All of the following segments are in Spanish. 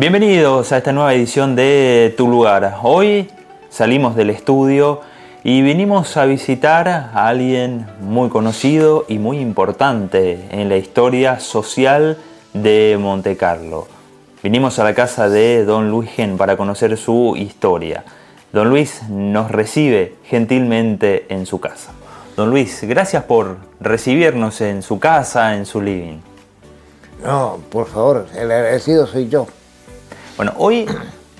Bienvenidos a esta nueva edición de Tu Lugar. Hoy salimos del estudio y vinimos a visitar a alguien muy conocido y muy importante en la historia social de Montecarlo. Vinimos a la casa de Don Luis Gen para conocer su historia. Don Luis nos recibe gentilmente en su casa. Don Luis, gracias por recibirnos en su casa, en su living. No, por favor, el agradecido soy yo. Bueno, hoy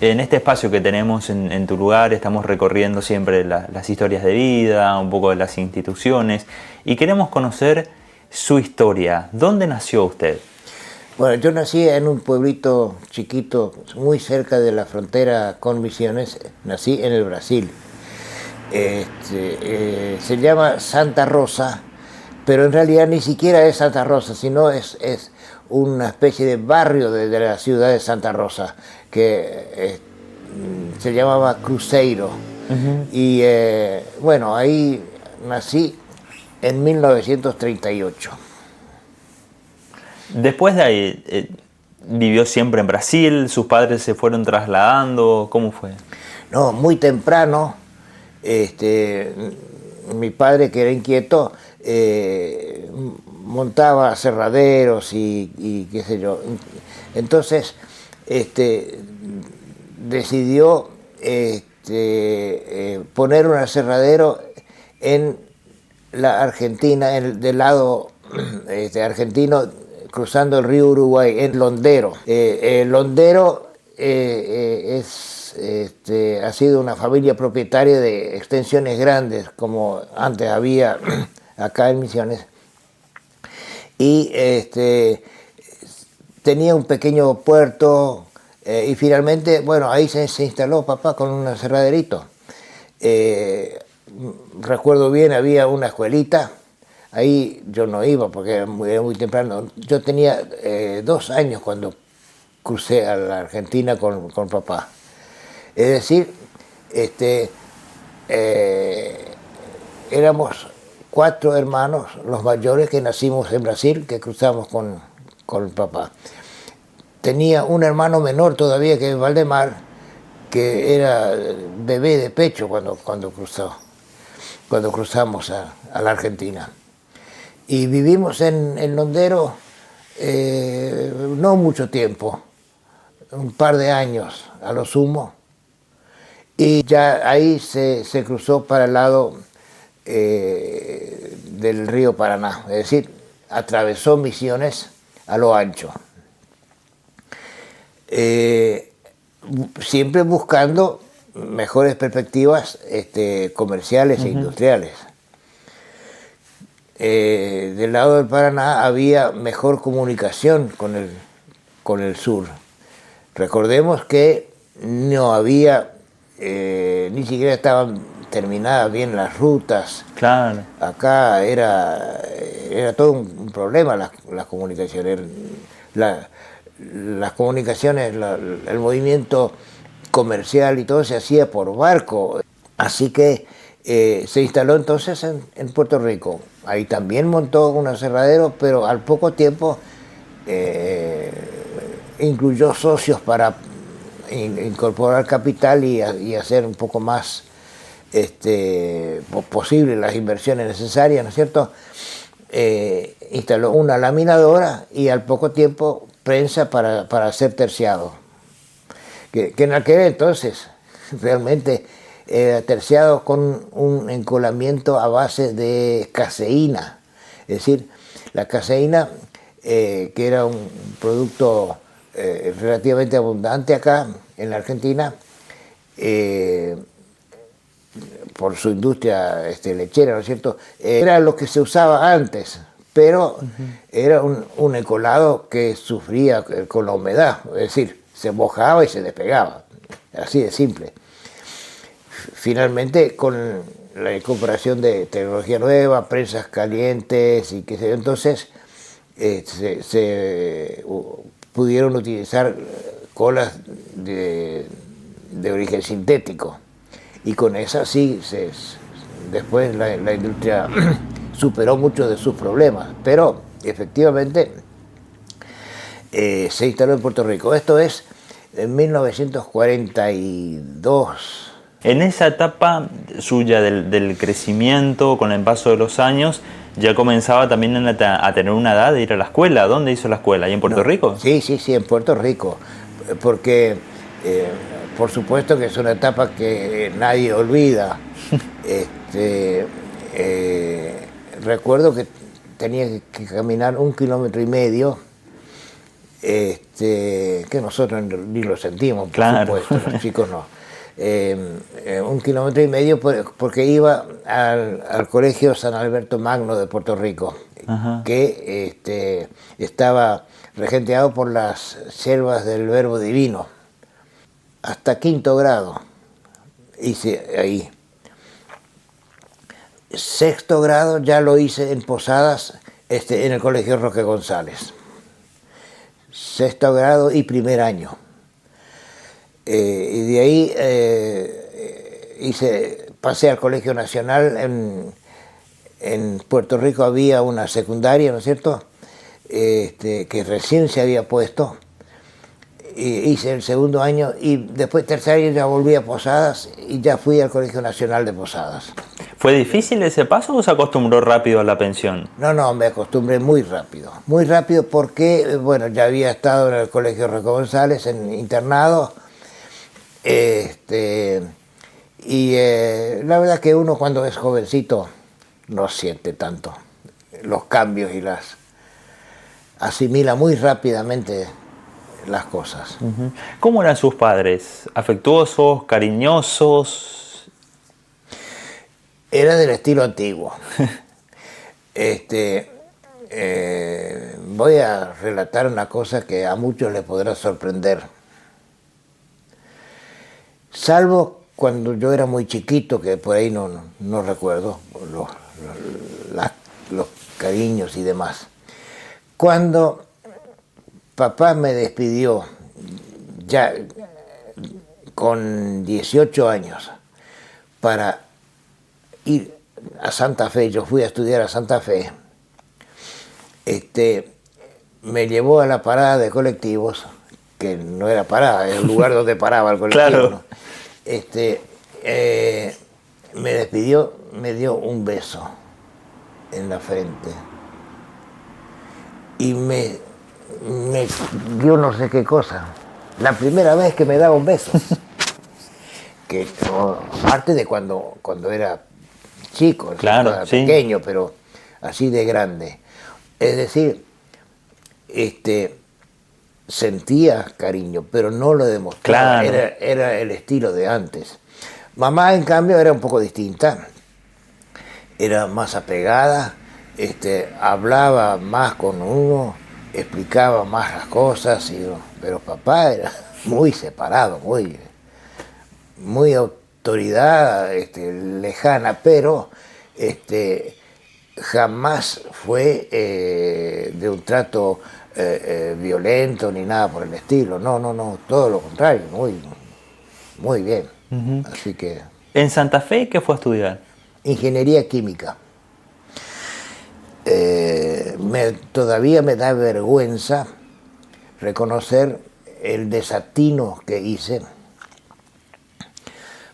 en este espacio que tenemos en Tu Lugar estamos recorriendo siempre las historias de vida, un poco de las instituciones y queremos conocer su historia. ¿Dónde nació usted? Bueno, yo nací en un pueblito chiquito muy cerca de la frontera con Misiones, nací en el Brasil. Se llama Santa Rosa, pero en realidad ni siquiera es Santa Rosa, sino es una especie de barrio de la ciudad de Santa Rosa, que se llamaba Cruzeiro. Y bueno, ahí nací en 1938. Después de ahí, ¿vivió siempre en Brasil? ¿Sus padres se fueron trasladando? ¿Cómo fue? No, muy temprano, mi padre, que era inquieto, montaba aserraderos y qué sé yo. Entonces, decidió poner un aserradero en la Argentina, del lado argentino, cruzando el río Uruguay, en Londero. Londero ha sido una familia propietaria de extensiones grandes, como antes había acá en Misiones, y tenía un pequeño puerto, y finalmente, bueno, ahí se instaló papá con un aserraderito. Recuerdo bien, había una escuelita. Ahí yo no iba porque era muy temprano. Yo tenía 2 años cuando crucé a la Argentina con papá. Es decir, éramos 4 hermanos, los mayores, que nacimos en Brasil, que cruzamos con papá. Tenía un hermano menor todavía, que es Valdemar, que era bebé de pecho cuando cruzamos a la Argentina. Y vivimos en Londero no mucho tiempo, un par de años a lo sumo, y ya ahí se cruzó para el lado del río Paraná, es decir, atravesó Misiones a lo ancho. Siempre buscando mejores perspectivas comerciales e industriales. Del lado del Paraná había mejor comunicación con el sur. Recordemos que no había, ni siquiera estaban terminadas bien las rutas. Claro. Acá era todo un problema las comunicaciones. Las comunicaciones, el movimiento comercial y todo se hacía por barco. Así que se instaló entonces en Puerto Rico. Ahí también montó un aserradero, pero al poco tiempo incluyó socios para incorporar capital y hacer un poco más posible las inversiones necesarias, ¿no es cierto? Instaló una laminadora y al poco tiempo prensa para hacer terciado. Que en aquel entonces realmente terciado con un encolamiento a base de caseína. Es decir, la caseína, que era un producto relativamente abundante acá en la Argentina, por su industria lechera, ¿no es cierto? Era lo que se usaba antes, pero era un encolado que sufría con la humedad, es decir, se mojaba y se despegaba, así de simple. Finalmente, con la incorporación de tecnología nueva, prensas calientes y qué sé yo, entonces se pudieron utilizar colas de origen sintético, y con esas sí, después la industria superó muchos de sus problemas, pero efectivamente se instaló en Puerto Rico. Esto es en 1942. En esa etapa suya del crecimiento, con el paso de los años, ya comenzaba también a tener una edad de ir a la escuela. ¿Dónde hizo la escuela? ¿Ahí en Puerto Rico? Sí, en Puerto Rico, porque por supuesto que es una etapa que nadie olvida. Recuerdo que tenía que caminar 1,5 kilómetros, que nosotros ni lo sentimos, por claro. supuesto, los chicos no. 1,5 kilómetros porque iba al Colegio San Alberto Magno de Puerto Rico, ajá, que estaba regenteado por las siervas del Verbo Divino. Hasta 5º grado hice ahí. 6º grado ya lo hice en Posadas, en el Colegio Roque González. 6º grado y primer año. Y de ahí pasé al Colegio Nacional. En Puerto Rico había una secundaria, ¿no es cierto?, que recién se había puesto. Hice el 2º año y después 3er año ya volví a Posadas y ya fui al Colegio Nacional de Posadas. ¿Fue difícil ese paso o se acostumbró rápido a la pensión? No, me acostumbré muy rápido porque, bueno, ya había estado en el Colegio Roque González en internado. Y la verdad que uno cuando es jovencito no siente tanto los cambios y asimila muy rápidamente las cosas. Uh-huh. ¿Cómo eran sus padres? ¿Afectuosos, cariñosos? Era del estilo antiguo. Voy a relatar una cosa que a muchos les podrá sorprender. Salvo cuando yo era muy chiquito, que por ahí no recuerdo los cariños y demás. Cuando papá me despidió, ya con 18 años, para ir a Santa Fe, yo fui a estudiar a Santa Fe, me llevó a la parada de colectivos, que no era parada, era el lugar donde paraba el colectivo. Claro. ¿No? Me despidió, me dio un beso en la frente y me dio no sé qué cosa. La primera vez que me daba un beso. Que aparte de cuando era chico, claro, sí, pequeño, pero así de grande. Es decir, sentía cariño, pero no lo demostraba. Claro. Era el estilo de antes. Mamá, en cambio, era un poco distinta. Era más apegada, hablaba más con uno, explicaba más las cosas, pero papá era muy separado, muy autoridad, lejana, pero jamás fue de un trato violento ni nada por el estilo. No, todo lo contrario, muy bien. Uh-huh. Así que... ¿En Santa Fe qué fue a estudiar? Ingeniería química. Todavía me da vergüenza reconocer el desatino que hice,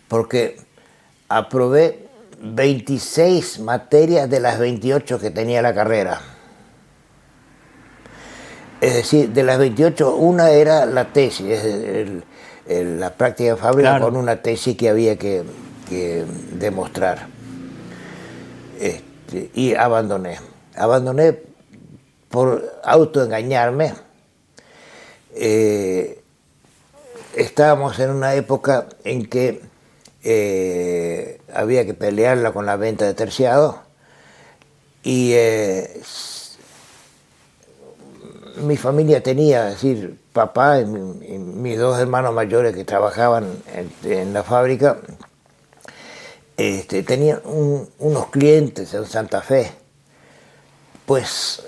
porque aprobé 26 materias de las 28 que tenía la carrera. Es decir, de las 28, una era la tesis, la práctica de fábrica, claro, con una tesis que había que demostrar. Y abandoné por autoengañarme. Estábamos en una época en que había que pelearla con la venta de terciado y mi familia tenía, es decir, papá y mis dos hermanos mayores que trabajaban en la fábrica, tenían unos clientes en Santa Fe. Pues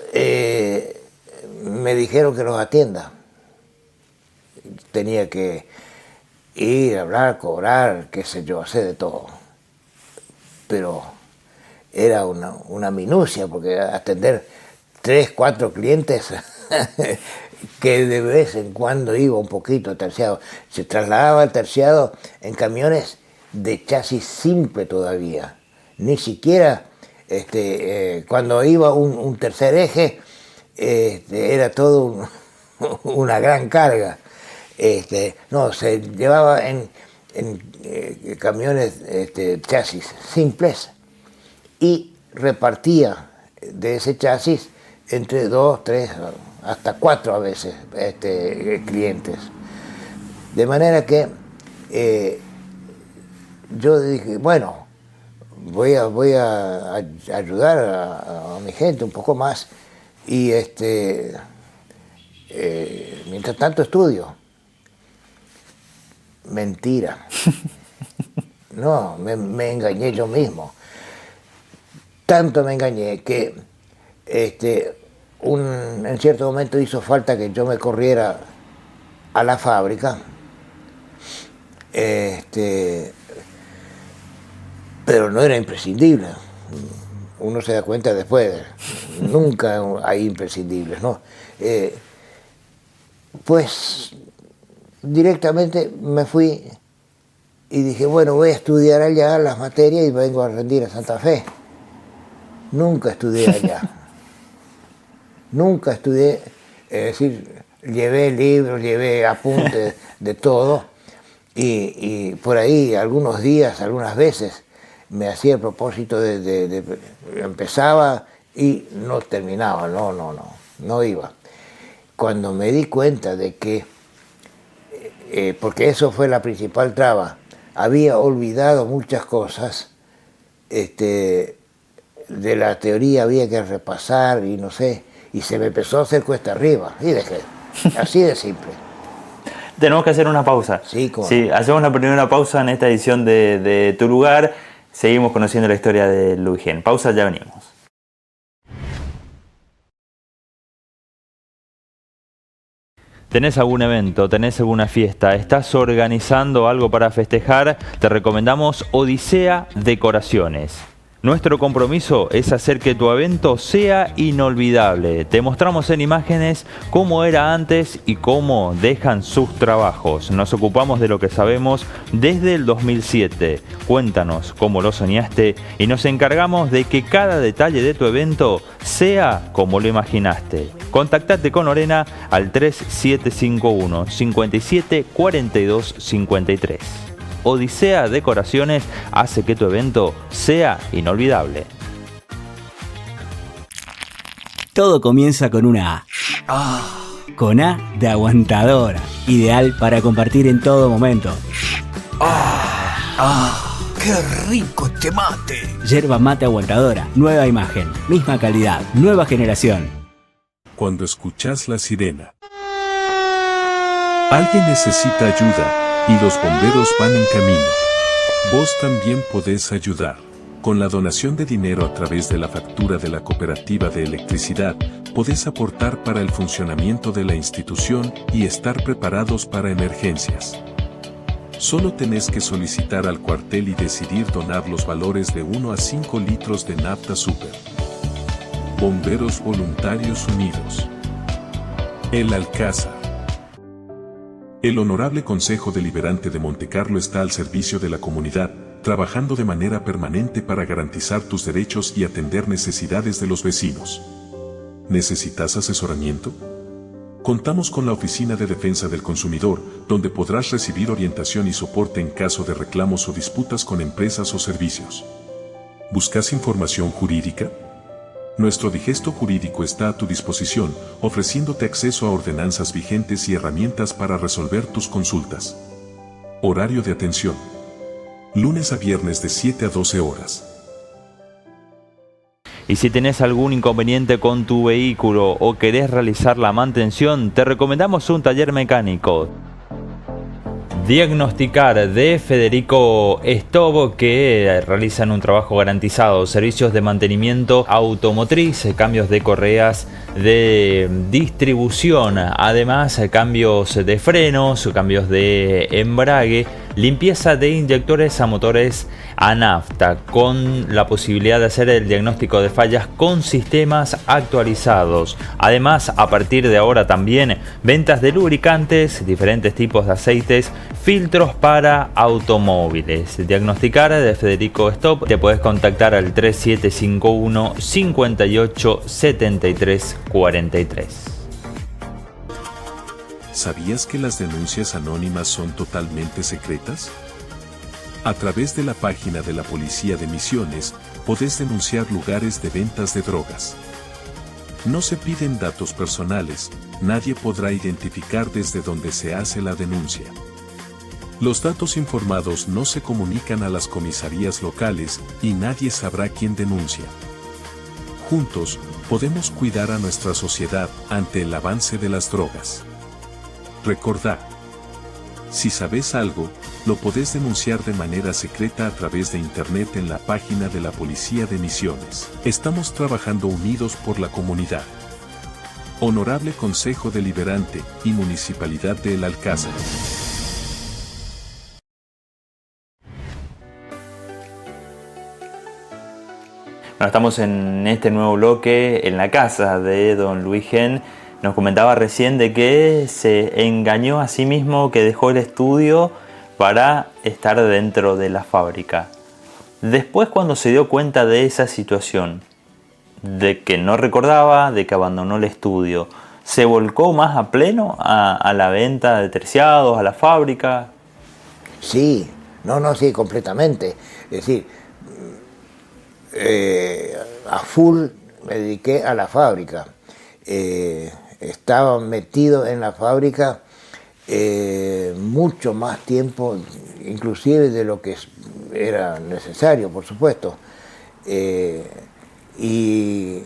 me dijeron que los atienda. Tenía que ir, hablar, cobrar, qué sé yo, hacer de todo. Pero era una minucia, porque atender 3, 4 clientes que de vez en cuando iba un poquito terciado. Se trasladaba el terciado en camiones de chasis simple todavía. Ni siquiera cuando iba un tercer eje era todo una gran carga. No, se llevaba en camiones chasis simples y repartía de ese chasis entre 2, 3, hasta 4 a veces clientes. De manera que yo dije, bueno, voy a ayudar a mi gente un poco más y mientras tanto estudio. Mentira. No, me engañé yo mismo. Tanto me engañé que en cierto momento hizo falta que yo me corriera a la fábrica. Pero no era imprescindible. Uno se da cuenta después. Nunca hay imprescindibles, ¿no? Pues directamente me fui y dije, bueno, voy a estudiar allá las materias y vengo a rendir a Santa Fe. Nunca estudié allá. Nunca estudié, es decir, llevé libros, llevé apuntes de todo y por ahí algunos días, algunas veces me hacía el propósito de empezaba y no terminaba, no iba. Cuando me di cuenta de que, porque eso fue la principal traba, había olvidado muchas cosas, de la teoría había que repasar y no sé, y se me empezó a hacer cuesta arriba, y dejé, así de simple. Tenemos que hacer una pausa. Sí, hacemos la primera pausa en esta edición de Tu Lugar, seguimos conociendo la historia de Luis. Pausa, ya venimos. ¿Tenés algún evento? ¿Tenés alguna fiesta? ¿Estás organizando algo para festejar? Te recomendamos Odisea Decoraciones. Nuestro compromiso es hacer que tu evento sea inolvidable. Te mostramos en imágenes cómo era antes y cómo dejan sus trabajos. Nos ocupamos de lo que sabemos desde el 2007. Cuéntanos cómo lo soñaste y nos encargamos de que cada detalle de tu evento sea como lo imaginaste. Contactate con Lorena al 3751 57 42 53. Odisea Decoraciones hace que tu evento sea inolvidable. Todo comienza con una A. Con A de aguantadora. Ideal para compartir en todo momento. ¡Qué rico este mate! Yerba mate aguantadora. Nueva imagen. Misma calidad. Nueva generación. Cuando escuchas la sirena, alguien necesita ayuda. Y los bomberos van en camino. Vos también podés ayudar. Con la donación de dinero a través de la factura de la Cooperativa de Electricidad, podés aportar para el funcionamiento de la institución y estar preparados para emergencias. Solo tenés que solicitar al cuartel y decidir donar los valores de 1 a 5 litros de nafta super. Bomberos Voluntarios Unidos. El Alcázar. El Honorable Consejo Deliberante de Montecarlo está al servicio de la comunidad, trabajando de manera permanente para garantizar tus derechos y atender necesidades de los vecinos. ¿Necesitas asesoramiento? Contamos con la Oficina de Defensa del Consumidor, donde podrás recibir orientación y soporte en caso de reclamos o disputas con empresas o servicios. ¿Buscas información jurídica? Nuestro digesto jurídico está a tu disposición, ofreciéndote acceso a ordenanzas vigentes y herramientas para resolver tus consultas. Horario de atención. Lunes a viernes de 7 a 12 horas. Y si tenés algún inconveniente con tu vehículo o querés realizar la mantención, te recomendamos un taller mecánico. Diagnosticar de Federico Stobo, que realizan un trabajo garantizado, servicios de mantenimiento automotriz, cambios de correas de distribución, además cambios de frenos, cambios de embrague, limpieza de inyectores a motores a nafta, con la posibilidad de hacer el diagnóstico de fallas con sistemas actualizados. Además, a partir de ahora también ventas de lubricantes, diferentes tipos de aceites, filtros para automóviles. Diagnosticar de Federico Stop. Te puedes contactar al 3751 58 73 43. ¿Sabías que las denuncias anónimas son totalmente secretas? A través de la página de la Policía de Misiones, podés denunciar lugares de ventas de drogas. No se piden datos personales, nadie podrá identificar desde dónde se hace la denuncia. Los datos informados no se comunican a las comisarías locales y nadie sabrá quién denuncia. Juntos, podemos cuidar a nuestra sociedad ante el avance de las drogas. Recordá, si sabes algo, lo podés denunciar de manera secreta a través de internet en la página de la Policía de Misiones. Estamos trabajando unidos por la comunidad. Honorable Consejo Deliberante y Municipalidad de El Alcázar. Bueno, estamos en este nuevo bloque en la casa de don Luis Gen. Nos comentaba recién de que se engañó a sí mismo, que dejó el estudio para estar dentro de la fábrica. Después, cuando se dio cuenta de esa situación, de que no recordaba, de que abandonó el estudio, ¿se volcó más a pleno a la venta de terciados, a la fábrica? Sí, sí, completamente. Es decir, a full me dediqué a la fábrica. Estaba metido en la fábrica mucho más tiempo, inclusive de lo que era necesario, por supuesto. Y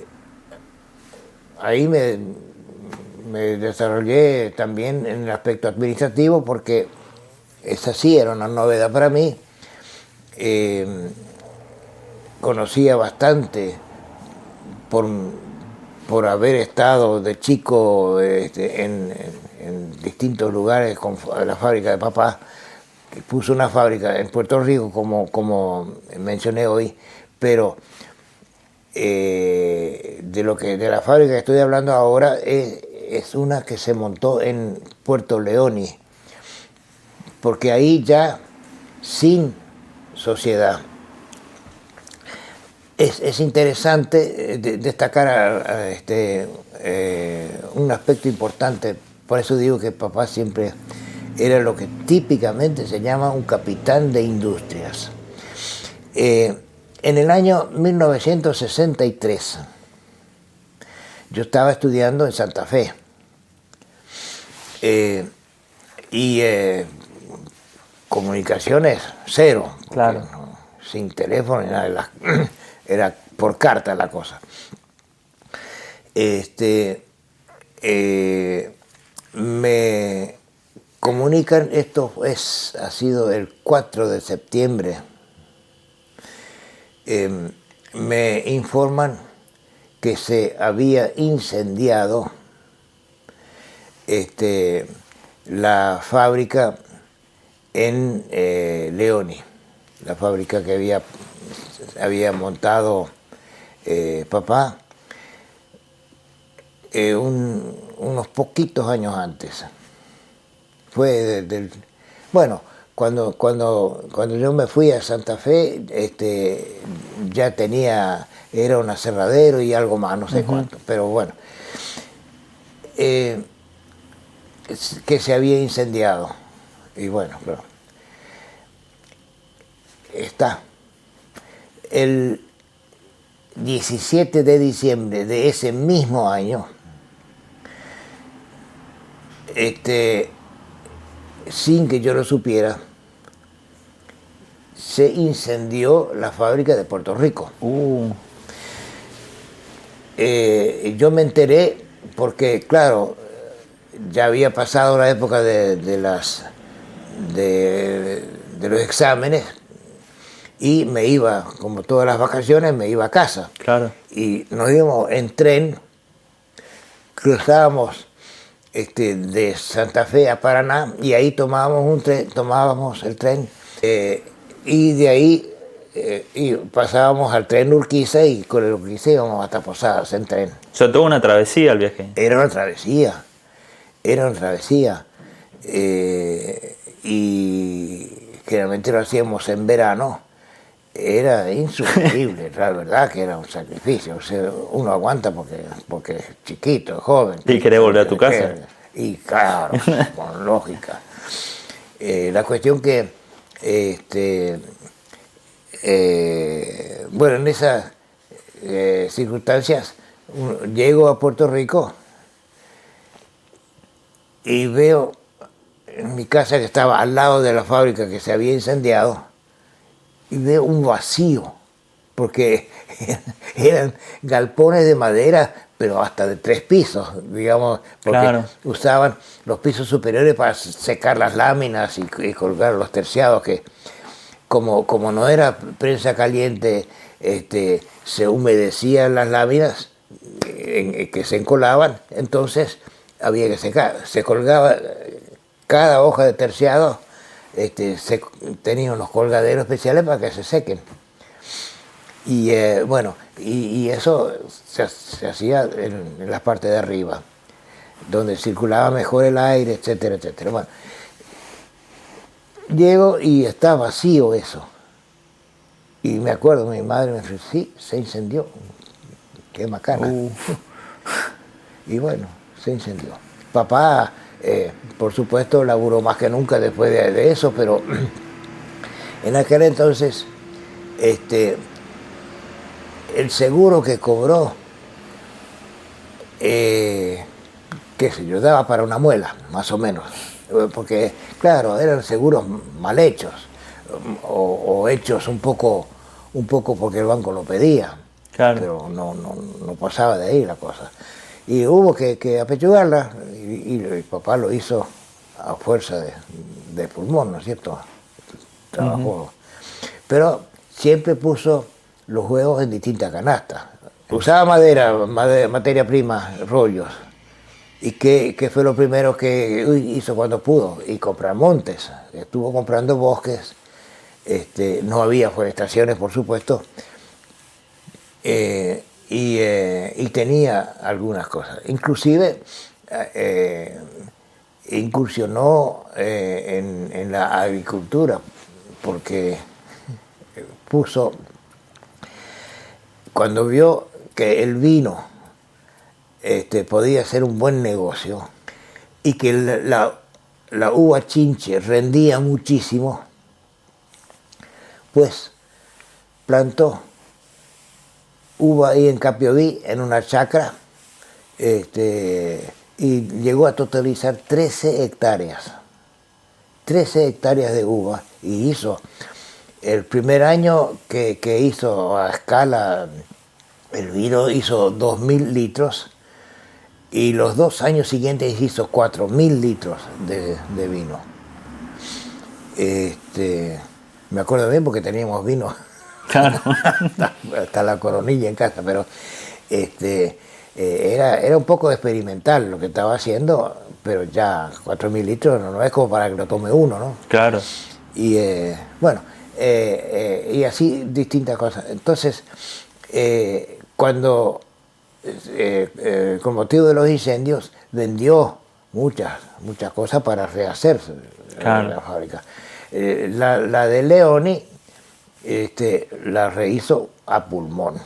ahí me desarrollé también en el aspecto administrativo, porque esa sí era una novedad para mí. Conocía bastante por haber estado de chico en distintos lugares con la fábrica de papá, que puso una fábrica en Puerto Rico, como mencioné hoy, pero de la fábrica que estoy hablando ahora es una que se montó en Puerto Leoni, porque ahí ya sin sociedad. Es interesante destacar un aspecto importante. Por eso digo que papá siempre era lo que típicamente se llama un capitán de industrias. En el año 1963 yo estaba estudiando en Santa Fe y comunicaciones cero, Claro. Sin teléfono ni nada, era por carta la cosa. Me comunican, ha sido el 4 de septiembre, me informan que se había incendiado la fábrica en Leoni, la fábrica que había montado papá unos poquitos años antes. Fue cuando yo me fui a Santa Fe, ya era un aserradero y algo más, no sé cuánto, pero bueno, que se había incendiado. Y bueno, pero está. El 17 de diciembre de ese mismo año, sin que yo lo supiera, se incendió la fábrica de Puerto Rico. Yo me enteré porque, claro, ya había pasado la época de los exámenes y me iba, como todas las vacaciones, me iba a casa. Claro. Y nos íbamos en tren, cruzábamos de Santa Fe a Paraná, y ahí tomábamos el tren, y de ahí y pasábamos al tren Urquiza, y con el Urquiza íbamos hasta Posadas en tren. O sea, toda una travesía el viaje. Era una travesía. Y generalmente lo hacíamos en verano. Era insufrible, la verdad que era un sacrificio. O sea, uno aguanta porque es chiquito, es joven. ¿Y querés volver a tu casa? Y claro, con lógica. La cuestión que, bueno, en esas circunstancias, llego a Puerto Rico y veo en mi casa, que estaba al lado de la fábrica que se había incendiado, y veo un vacío, porque eran galpones de madera, pero hasta de 3 pisos, digamos, porque claro, usaban los pisos superiores para secar las láminas y colgar los terciados, que como no era prensa caliente, se humedecían las láminas que se encolaban, entonces había que secar. Se colgaba cada hoja de terciado, tenía unos colgaderos especiales para que se sequen. Y bueno, y eso se hacía en la parte de arriba, donde circulaba mejor el aire, etcétera, etcétera. Bueno, llego y está vacío eso. Y me acuerdo, mi madre me dijo, sí, se incendió. Qué macana. Y bueno, se incendió. Papá, por supuesto, laburó más que nunca después de eso, pero en aquel entonces, el seguro que cobró, qué sé yo, daba para una muela, más o menos. Porque, claro, eran seguros mal hechos, o hechos un poco porque el banco lo pedía, claro, pero no pasaba de ahí la cosa. Y hubo que apechugarla, y papá lo hizo a fuerza de pulmón, ¿no es cierto? Trabajó. Pero siempre puso los huevos en distintas canastas. Usaba materia prima, rollos. ¿Y qué fue lo primero que hizo cuando pudo? Y comprar montes. Estuvo comprando bosques. No había forestaciones, por supuesto. Y tenía algunas cosas. Inclusive incursionó en la agricultura, porque puso, cuando vio que el vino podía ser un buen negocio y que la uva chinche rendía muchísimo, pues plantó uva ahí en Capioví, en una chacra, y llegó a totalizar 13 hectáreas. 13 hectáreas de uva, y hizo, el primer año que hizo a escala el vino, hizo 2.000 litros, y los 2 años siguientes hizo 4.000 litros de vino. Me acuerdo bien porque teníamos vino. Claro. hasta la coronilla en casa, pero era un poco experimental lo que estaba haciendo, pero ya 4.000 litros no es como para que lo tome uno, ¿no? Claro. Y bueno, y así distintas cosas. Entonces, cuando con motivo de los incendios, vendió muchas cosas para rehacerse, claro, la fábrica. La de Leoni, la rehizo a pulmón.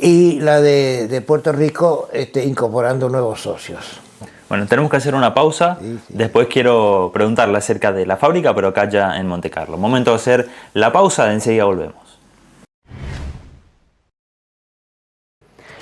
Y la de Puerto Rico, incorporando nuevos socios. Bueno, tenemos que hacer una pausa. Sí. Después quiero preguntarle acerca de la fábrica, pero acá ya en Monte Carlo. Momento de hacer la pausa, enseguida volvemos.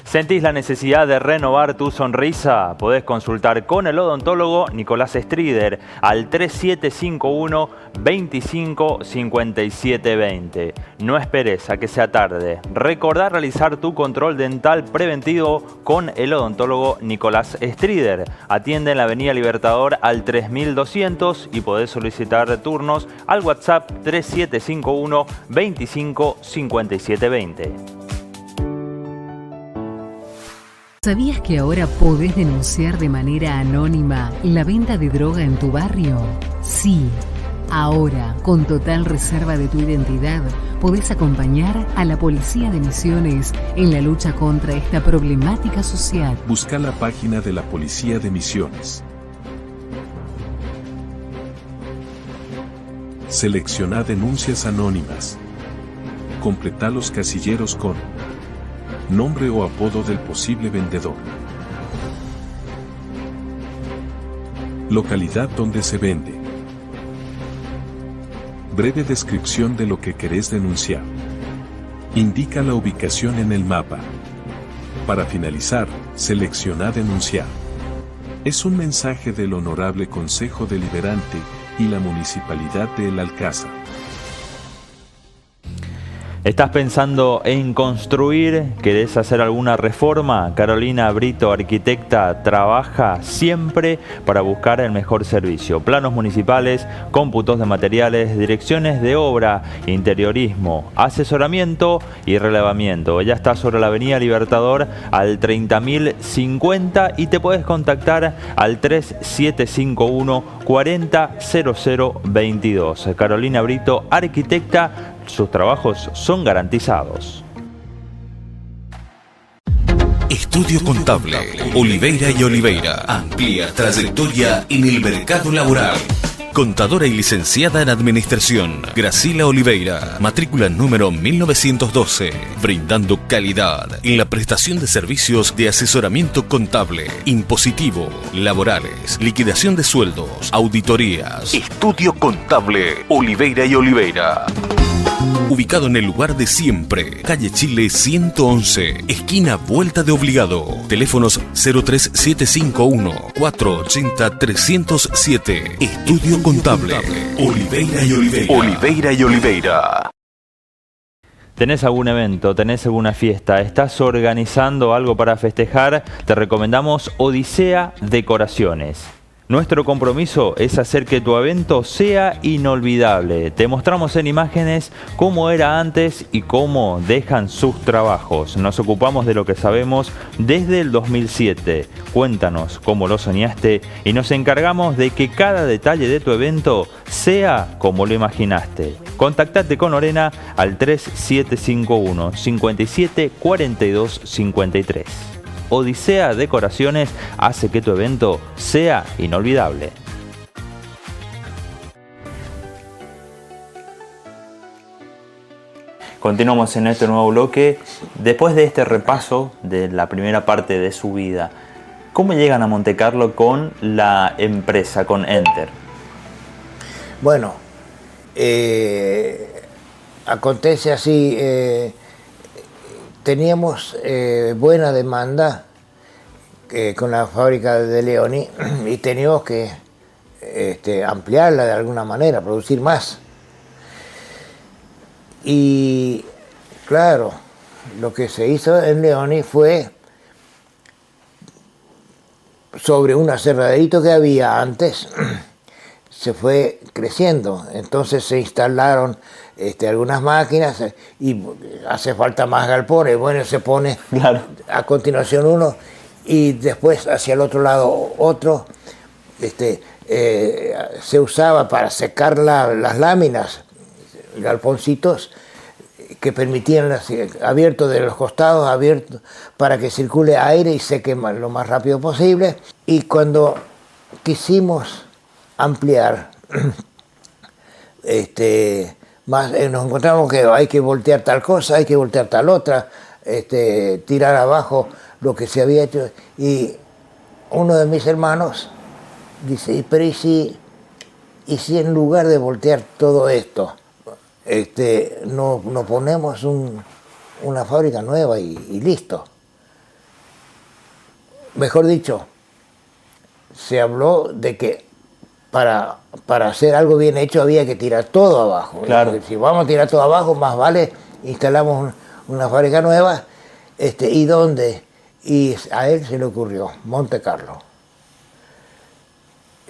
¿Sentís la necesidad de renovar tu sonrisa? Podés consultar con el odontólogo Nicolás Strider al 3751 25 57 20. No esperes a que sea tarde. Recordá realizar tu control dental preventivo con el odontólogo Nicolás Strider. Atiende en la Avenida Libertador al 3200 y podés solicitar turnos al WhatsApp 3751 25 57 20. ¿Sabías que ahora podés denunciar de manera anónima la venta de droga en tu barrio? Sí. Ahora, con total reserva de tu identidad, podés acompañar a la Policía de Misiones en la lucha contra esta problemática social. Busca la página de la Policía de Misiones. Selecciona denuncias anónimas. Completa los casilleros con nombre o apodo del posible vendedor. Localidad donde se vende. Breve descripción de lo que querés denunciar. Indica la ubicación en el mapa. Para finalizar, selecciona denunciar. Es un mensaje del Honorable Consejo Deliberante y la Municipalidad de El Alcázar. ¿Estás pensando en construir? ¿Querés hacer alguna reforma? Carolina Brito, arquitecta, trabaja siempre para buscar el mejor servicio. Planos municipales, cómputos de materiales, direcciones de obra, interiorismo, asesoramiento y relevamiento. Ella está sobre la Avenida Libertador al 30.050 y te puedes contactar al 3751 400022. Carolina Brito, arquitecta. Sus trabajos son garantizados. Estudio Contable, Oliveira y Oliveira. Amplia trayectoria en el mercado laboral. Contadora y licenciada en Administración, Graciela Oliveira, matrícula número 1912, brindando calidad en la prestación de servicios de asesoramiento contable, impositivo, laborales, liquidación de sueldos, auditorías. Estudio Contable, Oliveira y Oliveira. Ubicado en el lugar de siempre, calle Chile 111, esquina Vuelta de Obligado. Teléfonos 03751 480 307. Estudio Contable, Oliveira y Oliveira. Oliveira y Oliveira. ¿Tenés algún evento? ¿Tenés alguna fiesta? ¿Estás organizando algo para festejar? Te recomendamos Odisea Decoraciones. Nuestro compromiso es hacer que tu evento sea inolvidable. Te mostramos en imágenes cómo era antes y cómo dejan sus trabajos. Nos ocupamos de lo que sabemos desde el 2007. Cuéntanos cómo lo soñaste y nos encargamos de que cada detalle de tu evento sea como lo imaginaste. Contactate con Lorena al 3751 57 42 53. Odisea Decoraciones hace que tu evento sea inolvidable. Continuamos en este nuevo bloque. Después de este repaso de la primera parte de su vida, ¿cómo llegan a Montecarlo con la empresa, con Enter? Bueno, acontece así. Teníamos buena demanda con la fábrica de Leoni y teníamos que ampliarla de alguna manera, producir más. Y claro, lo que se hizo en Leoni fue sobre un aserradero que había antes, se fue creciendo, entonces se instalaron algunas máquinas y hace falta más galpones, bueno, se pone claro. A continuación uno y después hacia el otro lado otro. Se usaba para secar las láminas, galponcitos que permitían abiertos de los costados, abiertos para que circule aire y seque lo más rápido posible. Y cuando quisimos ampliar, nos encontramos que hay que voltear tal cosa, hay que voltear tal otra, tirar abajo lo que se había hecho. Y uno de mis hermanos dice, pero ¿y si en lugar de voltear todo esto, no ponemos una fábrica nueva y listo? Mejor dicho, se habló de que para hacer algo bien hecho había que tirar todo abajo. Claro. Si vamos a tirar todo abajo, más vale instalamos una fábrica nueva. ¿Y dónde? Y a él se le ocurrió Montecarlo.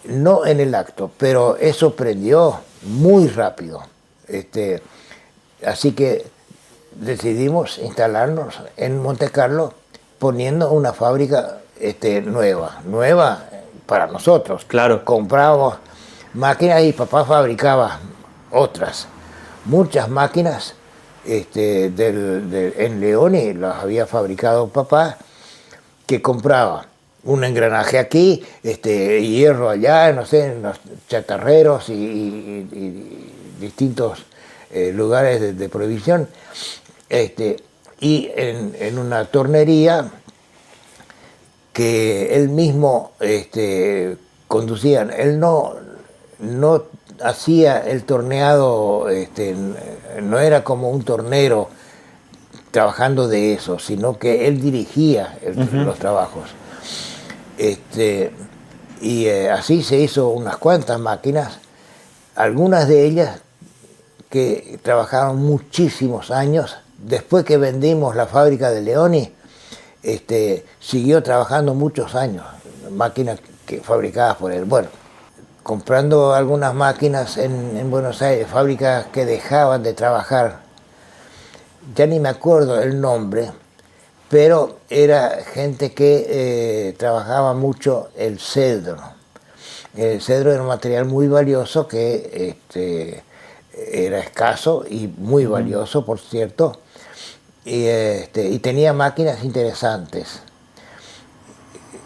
No en el acto, pero eso prendió muy rápido. Así que decidimos instalarnos en Montecarlo poniendo una fábrica nueva para nosotros. Claro. Comprábamos máquinas y papá fabricaba otras. Muchas máquinas en Leoni las había fabricado papá, que compraba un engranaje aquí, hierro allá, no sé, en los chatarreros y distintos lugares de provisión, y en una tornería que él mismo conducía. Él no hacía el torneado, no era como un tornero trabajando de eso, sino que él dirigía los trabajos. Y así se hizo unas cuantas máquinas, algunas de ellas que trabajaron muchísimos años. Después que vendimos la fábrica de Leoni, siguió trabajando muchos años, máquinas fabricadas por él. Bueno, comprando algunas máquinas en Buenos Aires, fábricas que dejaban de trabajar, ya ni me acuerdo el nombre, pero era gente que trabajaba mucho el cedro. El cedro era un material muy valioso que era escaso y muy valioso, por cierto, y tenía máquinas interesantes.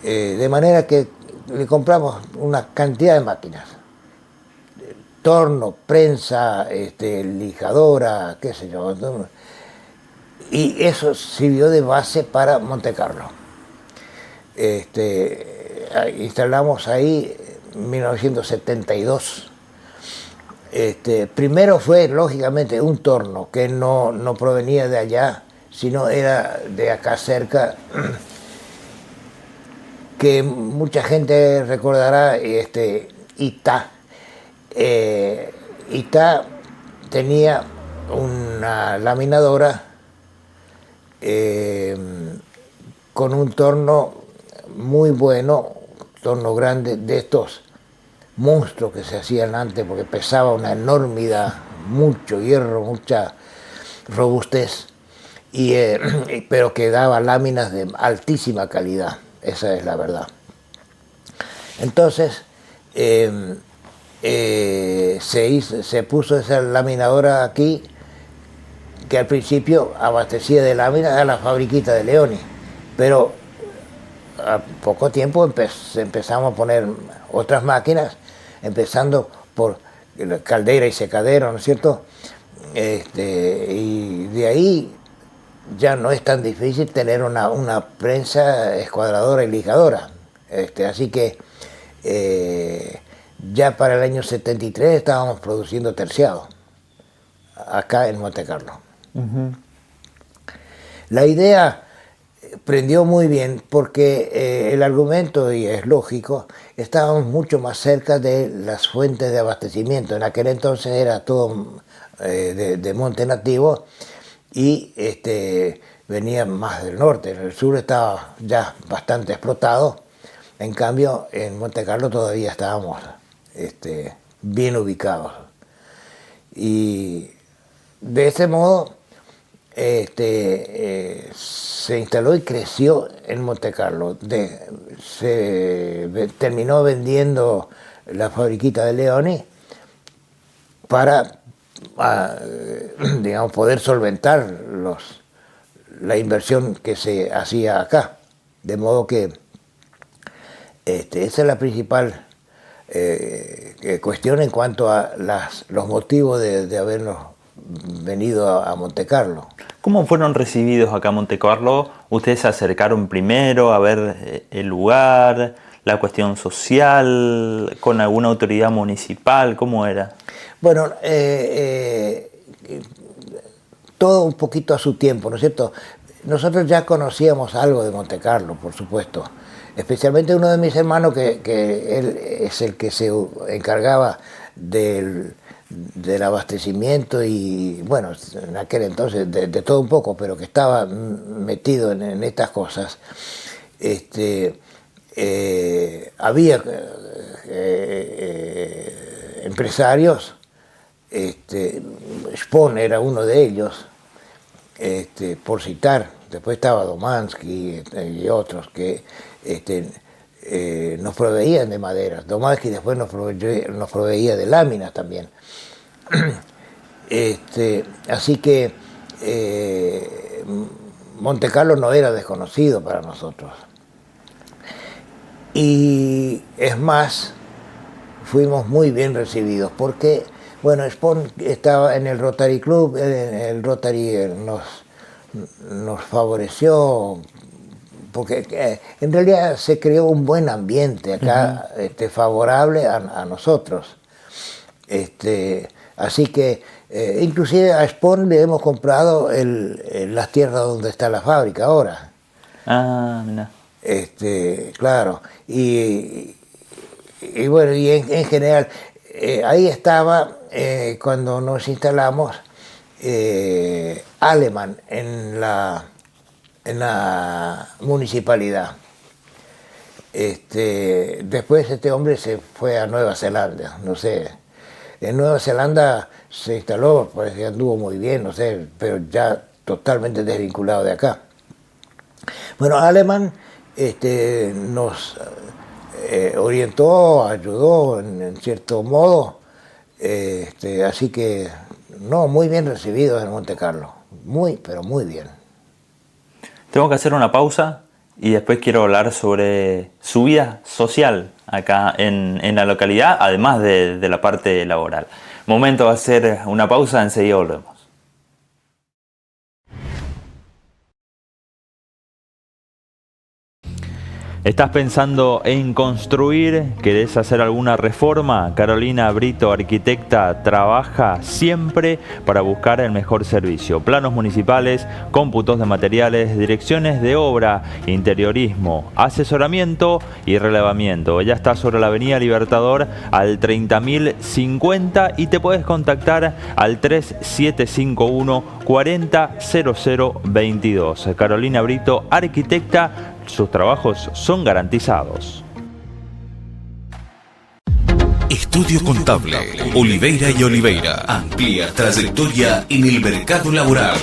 De manera que le compramos una cantidad de máquinas. Torno, prensa, lijadora, qué sé yo. Y eso sirvió de base para Montecarlo. Instalamos ahí en 1972. Primero fue, lógicamente, un torno que no provenía de allá, sino era de acá cerca, que mucha gente recordará, Itá. Itá tenía una laminadora con un torno muy bueno, torno grande, de estos monstruos que se hacían antes, porque pesaba una enormidad, mucho hierro, mucha robustez, pero que daba láminas de altísima calidad, esa es la verdad. Entonces se puso esa laminadora aquí, que al principio abastecía de láminas a la fabriquita de Leoni, pero a poco tiempo empezamos a poner otras máquinas, empezando por caldera y secadero, ¿no es cierto? Y de ahí ya no es tan difícil tener una prensa escuadradora y lijadora. Así que ya para el año 73 estábamos produciendo terciado, acá en Montecarlo. La idea prendió muy bien porque el argumento, y es lógico, estábamos mucho más cerca de las fuentes de abastecimiento. En aquel entonces era todo de monte nativo y venía más del norte. El sur estaba ya bastante explotado. En cambio, en Montecarlo todavía estábamos bien ubicados. Y de ese modo se instaló y creció en Montecarlo. Se terminó vendiendo la fabriquita de Leoni para digamos, poder solventar la inversión que se hacía acá. De modo que esa es la principal cuestión en cuanto a los motivos de habernos venido a Montecarlo. ¿Cómo fueron recibidos acá a Montecarlo? ¿Ustedes se acercaron primero a ver el lugar, la cuestión social, con alguna autoridad municipal? ¿Cómo era? Bueno, todo un poquito a su tiempo, ¿no es cierto? Nosotros ya conocíamos algo de Montecarlo, por supuesto. Especialmente uno de mis hermanos, que él es el que se encargaba del abastecimiento y, bueno, en aquel entonces de todo un poco, pero que estaba metido en estas cosas. Había empresarios, Spon era uno de ellos, por citar después estaba Domansky y otros que nos proveían de maderas. Domansky después nos proveía de láminas también. Así que Monte Carlo no era desconocido para nosotros. Y es más, fuimos muy bien recibidos porque, bueno, Spon estaba en el Rotary Club, el Rotary nos favoreció, porque en realidad se creó un buen ambiente acá, favorable a nosotros. Así que inclusive a Spon le hemos comprado las tierras donde está la fábrica ahora. Ah, mira. Claro, y bueno, y en general, ahí estaba, cuando nos instalamos, Alemán en la municipalidad. Después este hombre se fue a Nueva Zelanda, no sé. En Nueva Zelanda se instaló, parece que anduvo muy bien, no sé, pero ya totalmente desvinculado de acá. Bueno, Alemán nos orientó, ayudó en cierto modo, así que no, muy bien recibidos en Monte Carlo, pero muy bien. Tengo que hacer una pausa y después quiero hablar sobre su vida social acá en la localidad, además de la parte laboral. Momento de hacer una pausa, enseguida volvemos. ¿Estás pensando en construir? ¿Querés hacer alguna reforma? Carolina Brito, arquitecta, trabaja siempre para buscar el mejor servicio. Planos municipales, cómputos de materiales, direcciones de obra, interiorismo, asesoramiento y relevamiento. Ella está sobre la Avenida Libertador al 30.050 y te puedes contactar al 3751 400022. Carolina Brito, arquitecta. Sus trabajos son garantizados. Estudio Contable, Oliveira y Oliveira. Amplia trayectoria en el mercado laboral.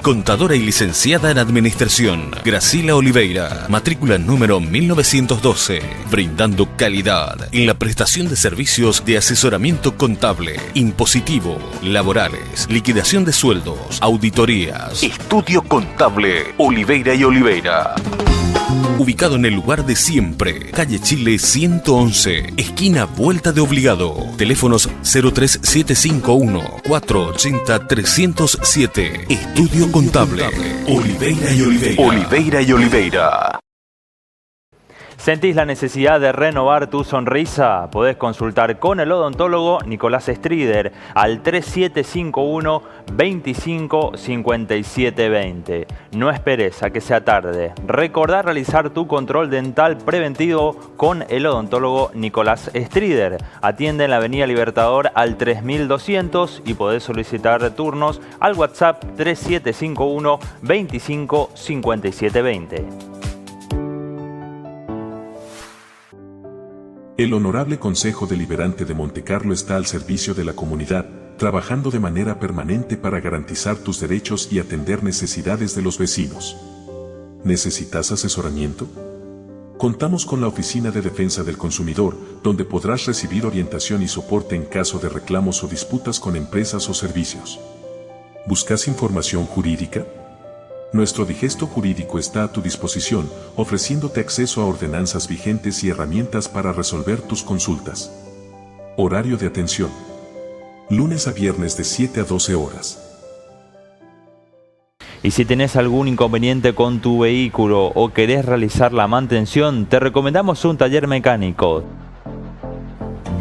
Contadora y licenciada en Administración, Gracila Oliveira, matrícula número 1912, brindando calidad en la prestación de servicios de asesoramiento contable, impositivo, laborales, liquidación de sueldos, auditorías. Estudio Contable, Oliveira y Oliveira. Ubicado en el lugar de siempre, calle Chile 111, esquina Vuelta de Obligado. Teléfonos 03751 480 307. Estudio Contable, Oliveira y Oliveira. Oliveira y Oliveira. ¿Sentís la necesidad de renovar tu sonrisa? Podés consultar con el odontólogo Nicolás Strider al 3751 25 57 20. No esperes a que sea tarde. Recordá realizar tu control dental preventivo con el odontólogo Nicolás Strider. Atiende en la Avenida Libertador al 3200 y podés solicitar turnos al WhatsApp 3751 25 57 20. El Honorable Consejo Deliberante de Montecarlo está al servicio de la comunidad, trabajando de manera permanente para garantizar tus derechos y atender necesidades de los vecinos. ¿Necesitas asesoramiento? Contamos con la Oficina de Defensa del Consumidor, donde podrás recibir orientación y soporte en caso de reclamos o disputas con empresas o servicios. ¿Buscas información jurídica? Nuestro digesto jurídico está a tu disposición, ofreciéndote acceso a ordenanzas vigentes y herramientas para resolver tus consultas. Horario de atención. Lunes a viernes de 7 a 12 horas. Y si tenés algún inconveniente con tu vehículo o querés realizar la mantención, te recomendamos un taller mecánico.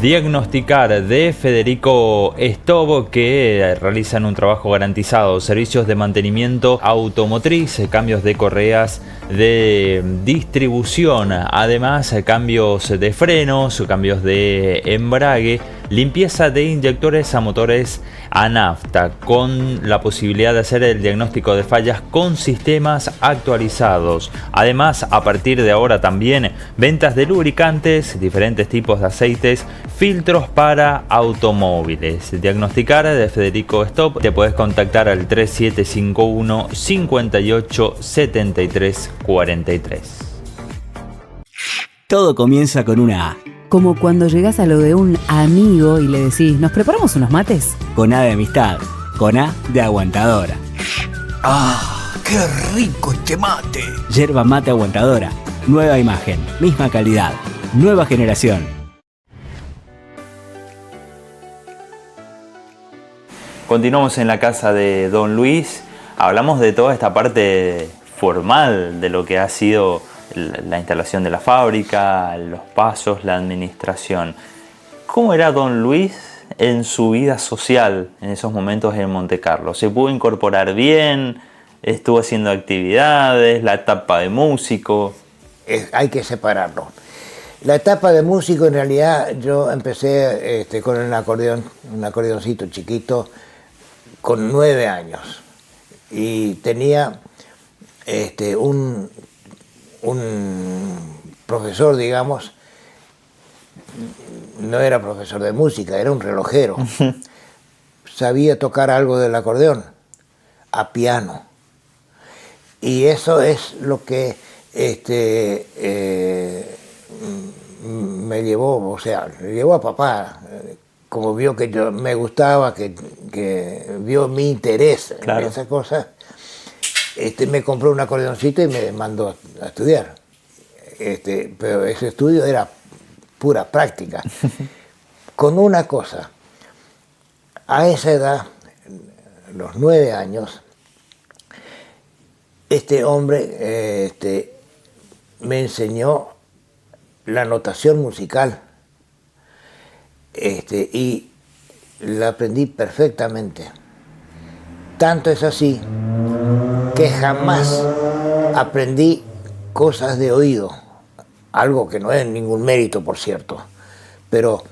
Diagnosticar de Federico Stobo, que realizan un trabajo garantizado, servicios de mantenimiento automotriz, cambios de correas de distribución, además cambios de frenos, cambios de embrague, limpieza de inyectores a motores a nafta, con la posibilidad de hacer el diagnóstico de fallas con sistemas actualizados. Además, a partir de ahora también ventas de lubricantes, diferentes tipos de aceites, filtros para automóviles. Diagnosticar de Federico Stop. Te puedes contactar al 3751 58 73 43. Todo comienza con una A. Como cuando llegas a lo de un amigo y le decís, ¿nos preparamos unos mates? Con A de amistad. Con A de aguantadora. ¡Ah, qué rico este mate! Yerba mate aguantadora. Nueva imagen, misma calidad, nueva generación. Continuamos en la casa de Don Luis. Hablamos de toda esta parte formal de lo que ha sido la instalación de la fábrica, los pasos, la administración. ¿Cómo era Don Luis en su vida social en esos momentos en Monte Carlo? ¿Se pudo incorporar bien? ¿Estuvo haciendo actividades? ¿La etapa de músico? Hay que separarlo. La etapa de músico, en realidad, yo empecé con el acordeón, un acordeoncito chiquito, con 9 años. Y tenía un profesor, digamos, no era profesor de música, era un relojero. Sabía tocar algo del acordeón, a piano. Y eso es lo que me llevó, o sea, le llevó a papá, como vio que yo me gustaba, que vio mi interés en esas cosas. Me compró un acordeoncito y me mandó a estudiar. Pero ese estudio era pura práctica. Con una cosa, a esa edad, los 9 años, este hombre me enseñó la notación musical y la aprendí perfectamente. Tanto es así que jamás aprendí cosas de oído, algo que no es ningún mérito, por cierto, pero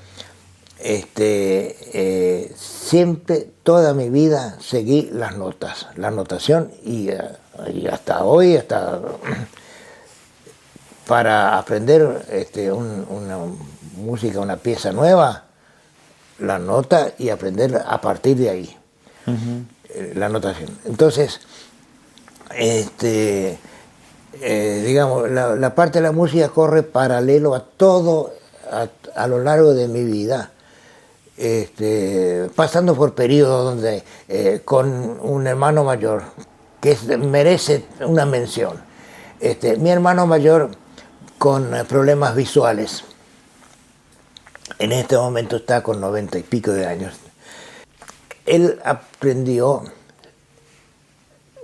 siempre, toda mi vida, seguí las notas, la notación, y hasta hoy, para aprender una música, una pieza nueva, la nota y aprender a partir de ahí, la notación. Entonces, digamos, la parte de la música corre paralelo a todo, a lo largo de mi vida, pasando por periodos donde con un hermano mayor que merece una mención. Mi hermano mayor con problemas visuales, en este momento está con 90 y pico de años. Él aprendió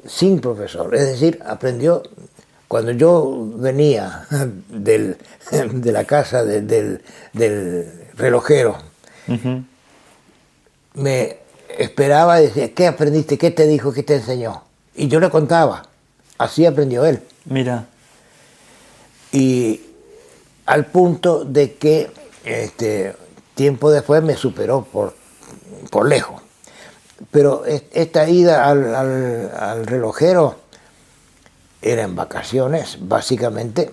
sin profesor, es decir, aprendió cuando yo venía de la casa del relojero. Me esperaba y decía, ¿qué aprendiste? ¿Qué te dijo? ¿Qué te enseñó? Y yo le contaba. Así aprendió él. Mira. Y al punto de que tiempo después me superó por lejos. Pero esta ida al relojero era en vacaciones, básicamente.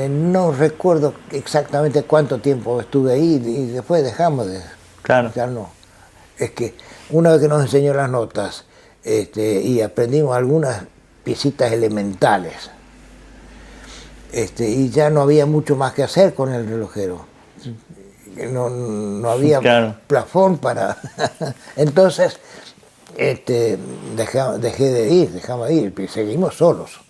No recuerdo exactamente cuánto tiempo estuve ahí y después dejamos de... Claro. Ya no. Es que una vez que nos enseñó las notas y aprendimos algunas piecitas elementales, y ya no había mucho más que hacer con el relojero. No había plafón para... Entonces, dejamos de ir, y seguimos solos.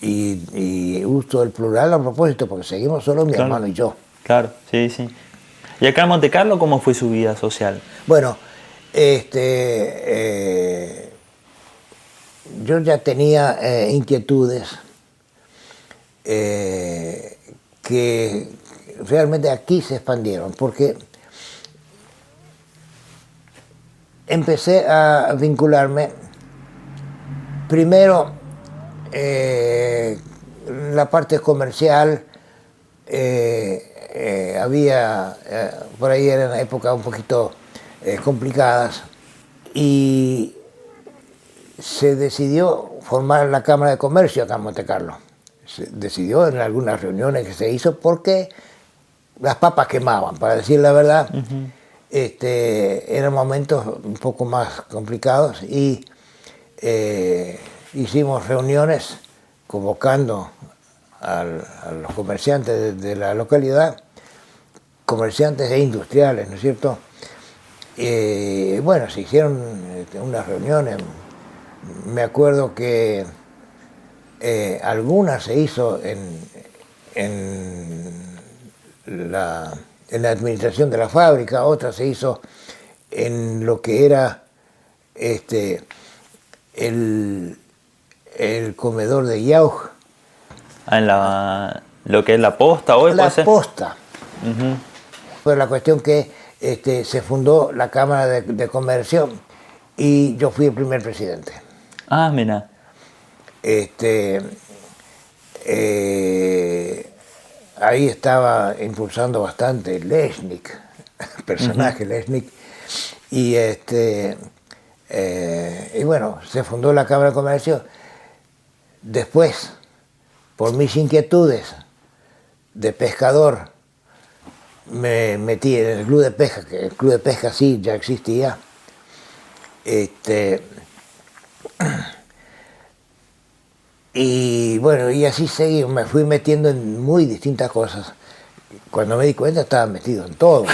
Y uso el plural a propósito, porque seguimos solos mi hermano y yo. Claro, sí, sí. ¿Y acá en Monte Carlo cómo fue su vida social? Bueno, yo ya tenía inquietudes que realmente aquí se expandieron, porque empecé a vincularme primero la parte comercial por ahí eran épocas un poquito complicadas, y se decidió formar la Cámara de Comercio acá en Montecarlo. Se decidió en algunas reuniones que se hizo porque las papas quemaban, para decir la verdad. Eran momentos un poco más complicados, y hicimos reuniones convocando a los comerciantes de la localidad, comerciantes e industriales, ¿no es cierto? Bueno, se hicieron unas reuniones. Me acuerdo que algunas se hizo en la administración de la fábrica, otras se hizo en lo que era el comedor de Yauj. En lo que es la posta hoy, La puede ser. posta. Fue la cuestión que se fundó la Cámara de Comercio y yo fui el primer presidente. Ah, mira. Ahí estaba impulsando bastante Leshnik, el personaje Leshnik, y bueno, se fundó la Cámara de Comercio. Después, por mis inquietudes de pescador, me metí en el club de pesca, que el club de pesca sí ya existía. Y bueno, y así seguí, me fui metiendo en muy distintas cosas. Cuando me di cuenta estaba metido en todo.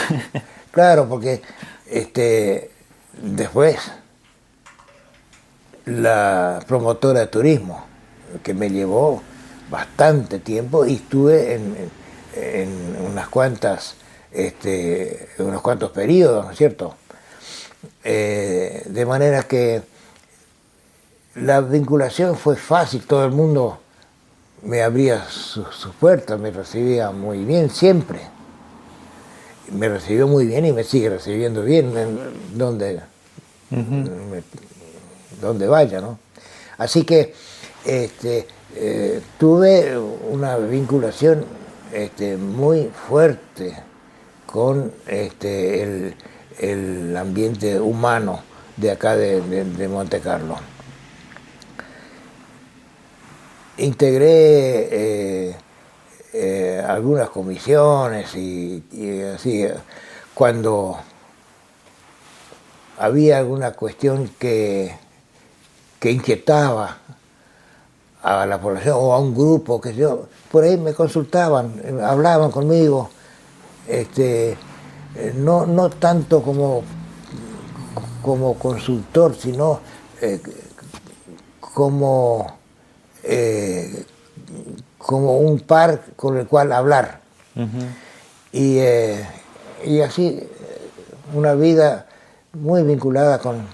Claro, porque después la promotora de turismo, que me llevó bastante tiempo, y estuve en unos cuantos periodos, ¿no es cierto? De manera que la vinculación fue fácil, todo el mundo me abría sus puertas, me recibía muy bien siempre. Me recibió muy bien y me sigue recibiendo bien donde vaya, ¿no? Así que tuve una vinculación muy fuerte con el ambiente humano de acá de Montecarlo. Integré algunas comisiones y así, cuando había alguna cuestión que inquietaba a la población o a un grupo, que yo, por ahí me consultaban, hablaban conmigo, no tanto como consultor, sino como un par con el cual hablar. Y así una vida muy vinculada con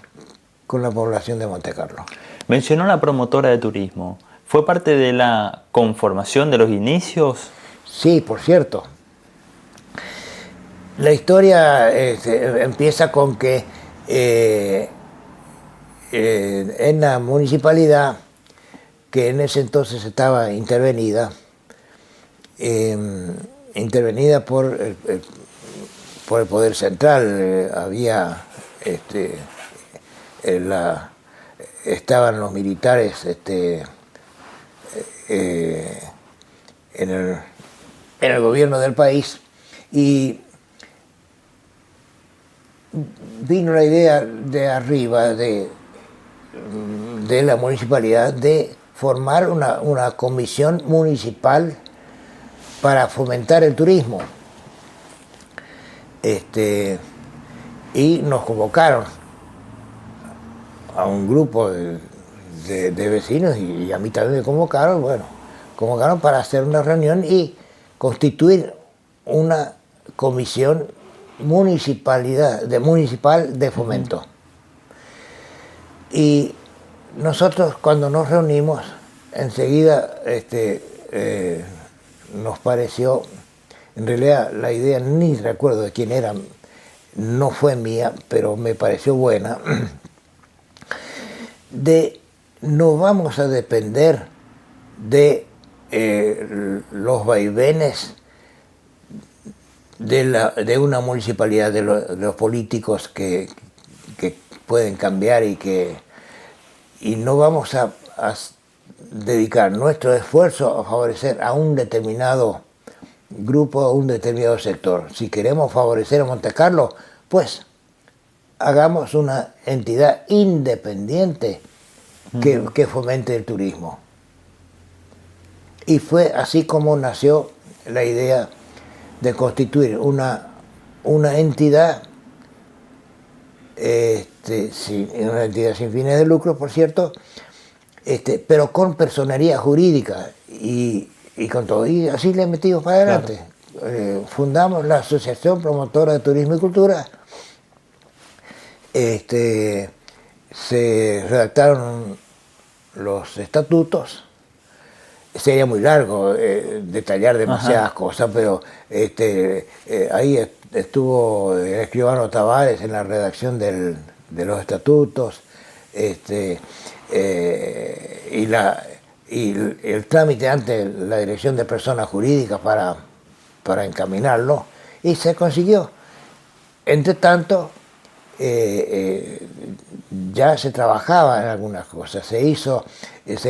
la población de Montecarlo. Mencionó la promotora de turismo. ¿Fue parte de la conformación de los inicios? Sí, por cierto. La historia empieza con que en la municipalidad, que en ese entonces estaba intervenida por el Poder Central, había estaban los militares en el gobierno del país, y vino la idea de arriba de la municipalidad de formar una comisión municipal para fomentar el turismo. Y nos convocaron a un grupo de vecinos, y a mí también me convocaron, para hacer una reunión y constituir una comisión municipal de fomento. Y nosotros, cuando nos reunimos, enseguida nos pareció, en realidad la idea ni recuerdo de quién era, no fue mía, pero me pareció buena, no vamos a depender de los vaivenes de una municipalidad, de los políticos que pueden cambiar y no vamos a dedicar nuestro esfuerzo a favorecer a un determinado grupo, a un determinado sector. Si queremos favorecer a Montecarlo, pues hagamos una entidad independiente que fomente el turismo. Y fue así como nació la idea de constituir una entidad, una entidad sin fines de lucro, por cierto, pero con personería jurídica y con todo. Y así le metimos para adelante. Claro. Fundamos la Asociación Promotora de Turismo y Cultura. Se redactaron los estatutos. Sería muy largo detallar demasiadas cosas, pero ahí estuvo el escribano Tavares en la redacción de los estatutos, y el trámite ante la Dirección de Personas Jurídicas para encaminarlo, y se consiguió. Entre tanto, ya se trabajaba en algunas cosas, se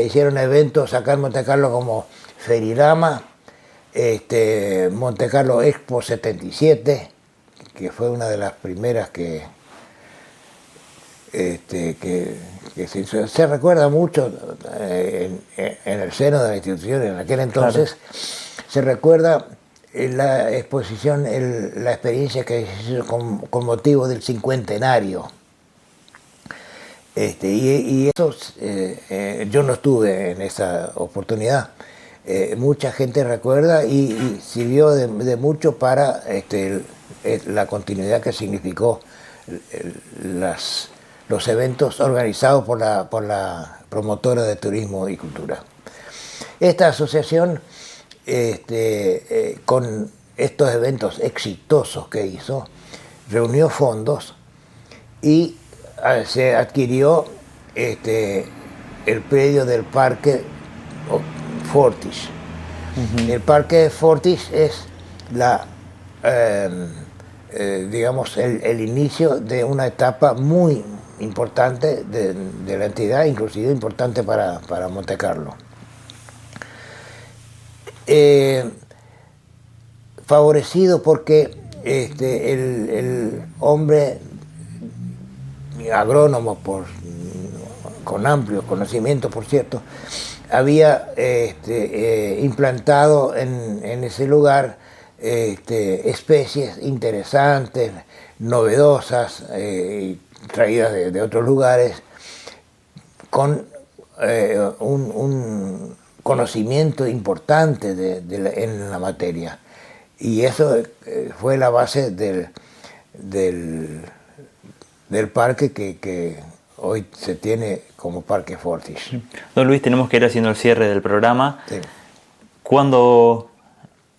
hicieron eventos acá en Montecarlo como Ferirama, Montecarlo Expo 77, que fue una de las primeras que se hizo. Se recuerda mucho en el seno de la institución en aquel entonces, claro. Se recuerda la exposición, la experiencia que se hizo con motivo del cincuentenario. Y eso, yo no estuve en esa oportunidad. Mucha gente recuerda y sirvió de mucho para la continuidad que significó los eventos organizados por la promotora de turismo y cultura. Esta asociación, con estos eventos exitosos que hizo, reunió fondos y se adquirió el predio del Parque Fortis. El Parque Fortis es digamos, el inicio de una etapa muy importante de la entidad, inclusive importante para Montecarlo. Favorecido porque el hombre agrónomo con amplios conocimientos, por cierto, había implantado en ese lugar especies interesantes, novedosas, traídas de otros lugares, con un conocimiento importante en la materia. Y eso fue la base del parque que hoy se tiene como Parque Fortis. Don Luis, tenemos que ir haciendo el cierre del programa. Sí. Cuando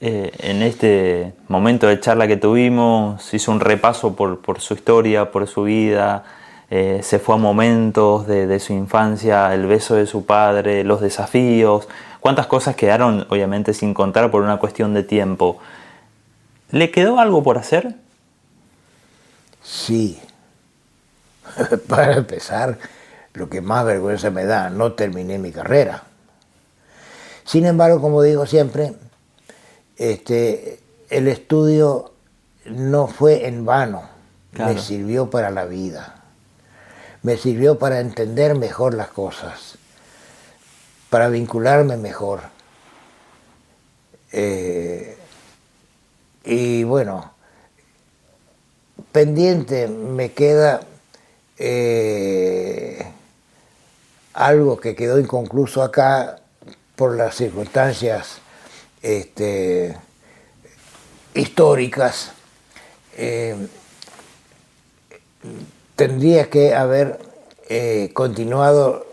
en este momento de charla que tuvimos hizo un repaso por su historia, por su vida, se fue a momentos de su infancia, el beso de su padre, los desafíos, cuántas cosas quedaron obviamente sin contar por una cuestión de tiempo. ¿Le quedó algo por hacer? Sí. Para empezar, lo que más vergüenza me da, no terminé mi carrera. Sin embargo, como digo siempre, el estudio no fue en vano, claro. Me sirvió para la vida, me sirvió para entender mejor las cosas, para vincularme mejor. Y bueno, pendiente me queda algo que quedó inconcluso acá por las circunstancias históricas. Tendría que haber continuado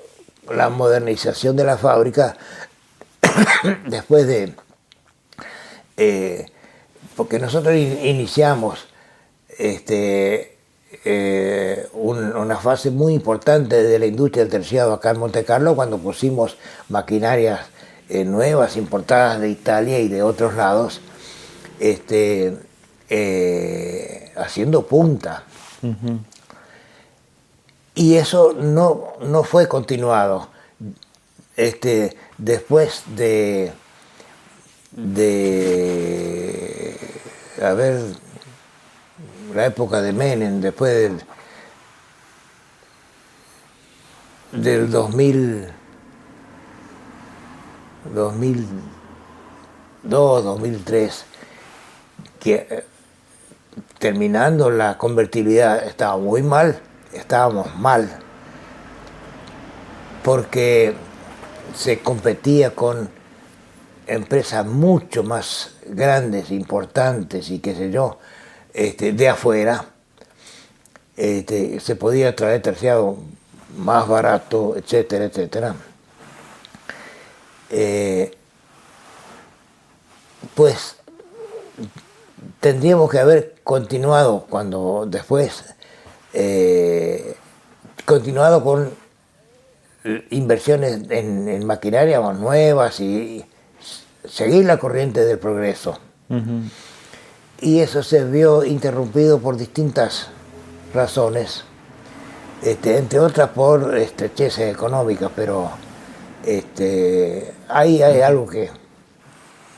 la modernización de la fábrica después de porque nosotros iniciamos una fase muy importante de la industria del terciado acá en Montecarlo cuando pusimos maquinarias nuevas importadas de Italia y de otros lados, haciendo punta. Y eso no fue continuado. Después de la época de Menem, después del 2002, 2003, que terminando la convertibilidad estábamos mal, porque se competía con empresas mucho más grandes, importantes y qué sé yo, de afuera. Se podía traer terciado más barato, etcétera, etcétera. Pues tendríamos que haber continuado continuado con inversiones en maquinaria más nuevas y seguir la corriente del progreso. Y eso se vio interrumpido por distintas razones, entre otras por estrecheces económicas, pero hay algo que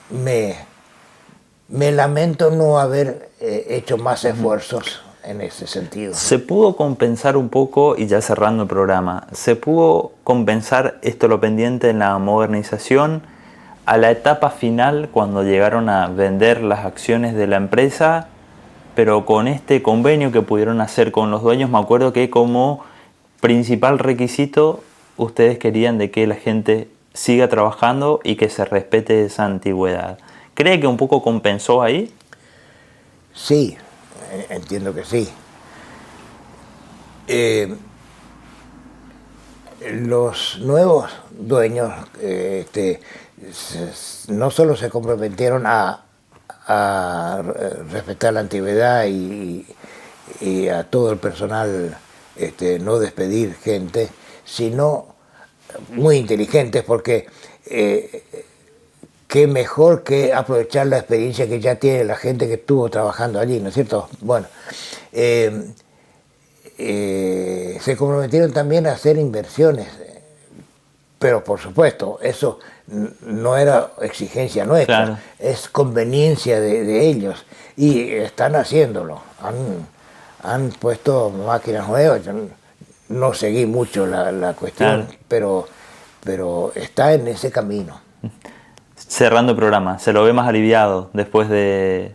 me lamento no haber hecho más esfuerzos en ese sentido. ¿Se pudo compensar un poco, y ya cerrando el programa, se pudo compensar esto lo pendiente en la modernización a la etapa final cuando llegaron a vender las acciones de la empresa, pero con este convenio que pudieron hacer con los dueños? Me acuerdo que como principal requisito ustedes querían de que la gente siga trabajando y que se respete esa antigüedad. ¿Cree que un poco compensó ahí? Sí, entiendo que sí. Los nuevos dueños no solo se comprometieron a respetar la antigüedad y a todo el personal no despedir gente, sino muy inteligentes, porque qué mejor que aprovechar la experiencia que ya tiene la gente que estuvo trabajando allí, ¿no es cierto? Bueno, se comprometieron también a hacer inversiones, pero por supuesto, eso no era exigencia nuestra, claro, es conveniencia de ellos, y están haciéndolo. Han puesto máquinas nuevas. Yo no seguí mucho la cuestión, claro, pero está en ese camino. Cerrando el programa, ¿se lo ve más aliviado después de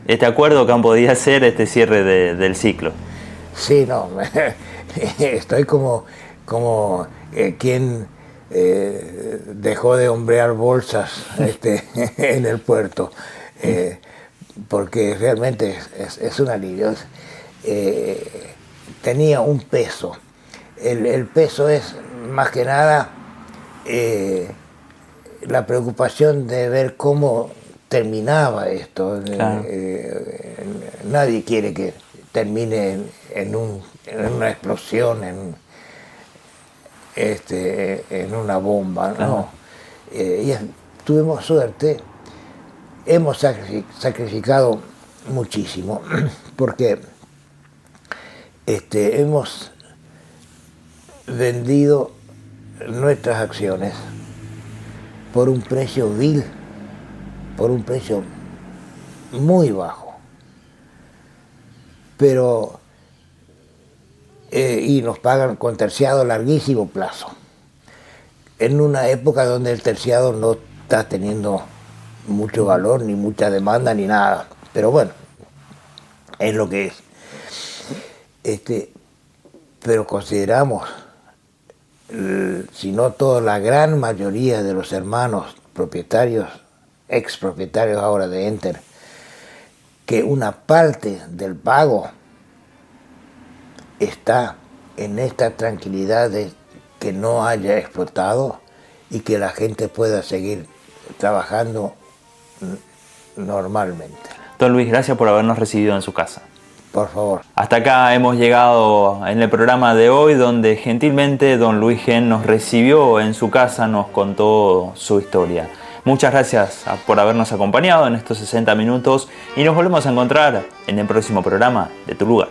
este acuerdo que han podido hacer, este cierre del ciclo? Sí, no, estoy como quien dejó de hombrear bolsas en el puerto, porque realmente es un alivio. Tenía un peso. El peso es más que nada la preocupación de ver cómo terminaba esto. Claro. Nadie quiere que termine en una explosión, en una bomba, claro, ¿no? Y tuvimos suerte, hemos sacrificado muchísimo, porque hemos vendido nuestras acciones por un precio vil, por un precio muy bajo, pero y nos pagan con terciado a larguísimo plazo, en una época donde el terciado no está teniendo mucho valor, ni mucha demanda, ni nada, pero bueno, es lo que es. Pero consideramos, si no toda, la gran mayoría de los hermanos propietarios, expropietarios ahora de Enter, que una parte del pago está en esta tranquilidad de que no haya explotado y que la gente pueda seguir trabajando normalmente. Don Luis, gracias por habernos recibido en su casa. Por favor. Hasta acá hemos llegado en el programa de hoy, donde gentilmente don Luis Gen nos recibió en su casa, nos contó su historia. Muchas gracias por habernos acompañado en estos 60 minutos y nos volvemos a encontrar en el próximo programa de Tu Lugar.